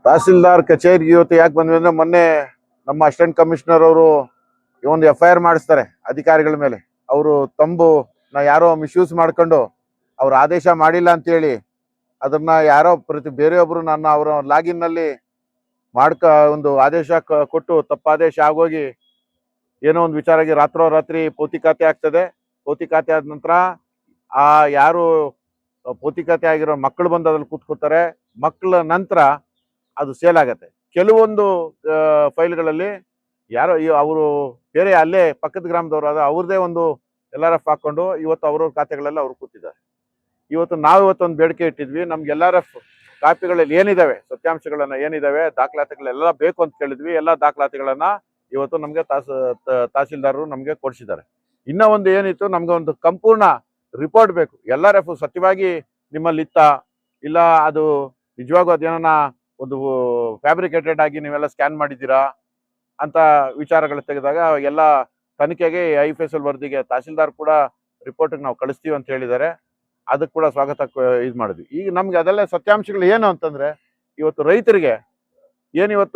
ತಹಸೀಲ್ದಾರ್ ಕಚೇರಿಗೆ ಇವತ್ತು ಯಾಕೆ ಬಂದ್ವಿ ಅಂದ್ರೆ ಮೊನ್ನೆ ನಮ್ಮ ಅಸಿಸ್ಟೆಂಟ್ ಕಮಿಷನರ್ ಅವರು ಒಂದು FIR ಮಾಡಿಸ್ತಾರೆ ಅಧಿಕಾರಿಗಳ ಮೇಲೆ. ಅವರು ಯಾರೋ ಮಿಸ್ಯೂಸ್ ಮಾಡ್ಕೊಂಡು ಅವ್ರ ಆದೇಶ ಮಾಡಿಲ್ಲ ಅಂತ ಹೇಳಿ ಅದನ್ನ ಯಾರೋ ಬೇರೆಯೊಬ್ರು ಅವರ ಲಾಗಿನ್ ನಲ್ಲಿ ಒಂದು ಆದೇಶ ಕೊಟ್ಟು ತಪ್ಪಾದೇಶ ಆಗೋಗಿ ಏನೋ ಒಂದು ವಿಚಾರಕ್ಕೆ ರಾತ್ರೋರಾತ್ರಿ ಪೌತಿಕಾತೆ ಆಗ್ತದೆ. ಪೌತಿಕಾತೆ ಆದ ನಂತರ ಆ ಯಾರು ಪೌತಿಕಾತೆ ಆಗಿರೋ ಮಕ್ಕಳು ಬಂದು ಅದ್ರಲ್ಲಿ ಕೂತ್ಕೋತಾರೆ. ಮಕ್ಕಳ ನಂತರ ಅದು ಸೇಲ್ ಆಗತ್ತೆ. ಕೆಲವೊಂದು ಫೈಲ್ಗಳಲ್ಲಿ ಯಾರೋ ಅವರು ಬೇರೆ ಅಲ್ಲೇ ಪಕ್ಕದ ಗ್ರಾಮದವರು ಅವ್ರದೇ ಒಂದು LRF ಹಾಕೊಂಡು ಇವತ್ತು ಅವ್ರವ್ರ ಖಾತೆಗಳೆಲ್ಲ ಅವ್ರು ಕೂತಿದ್ದಾರೆ. ಇವತ್ತೊಂದು ಬೇಡಿಕೆ ಇಟ್ಟಿದ್ವಿ, ನಮ್ಗೆ LRF ಕಾಪಿಗಳಲ್ಲಿ ಏನಿದಾವೆ ಸತ್ಯಾಂಶಗಳನ್ನ ಏನಿದಾವೆ ದಾಖಲಾತಿಗಳೆಲ್ಲ ಬೇಕು ಅಂತ ಕೇಳಿದ್ವಿ. ಎಲ್ಲ ದಾಖಲಾತಿಗಳನ್ನ ಇವತ್ತು ನಮ್ಗೆ ತಹಸೀಲ್ದಾರರು ನಮ್ಗೆ ಕೊಡಿಸಿದ್ದಾರೆ. ಇನ್ನ ಒಂದು ಏನಿತ್ತು, ನಮ್ಗೆ ಒಂದು ಸಂಪೂರ್ಣ ರಿಪೋರ್ಟ್ ಬೇಕು. LRF ಸತ್ಯವಾಗಿ ನಿಮ್ಮಲ್ಲಿ ಇಲ್ಲ ಅದು ನಿಜವಾಗೂ ಅದೇನ ಒಂದು ಫ್ಯಾಬ್ರಿಕೇಟೆಡ್ ಆಗಿ ನೀವೆಲ್ಲ ಸ್ಕ್ಯಾನ್ ಮಾಡಿದ್ದೀರಾ ಅಂತ ವಿಚಾರಗಳು ತೆಗೆದಾಗ ಎಲ್ಲ ತನಿಖೆಗೆ IFSL ವರದಿಗೆ ತಹಸೀಲ್ದಾರ್ ಕೂಡ ರಿಪೋರ್ಟ್ ನಾವು ಕಳಿಸ್ತೀವಿ ಅಂತ ಹೇಳಿದ್ದಾರೆ. ಅದಕ್ಕೆ ಕೂಡ ಸ್ವಾಗತ ಇದು ಮಾಡಿದ್ವಿ. ಈಗ ನಮ್ಗೆ ಅದೆಲ್ಲ ಸತ್ಯಾಂಶಗಳು ಏನು ಅಂತಂದ್ರೆ, ಇವತ್ತು ರೈತರಿಗೆ ಏನಿವತ್ತು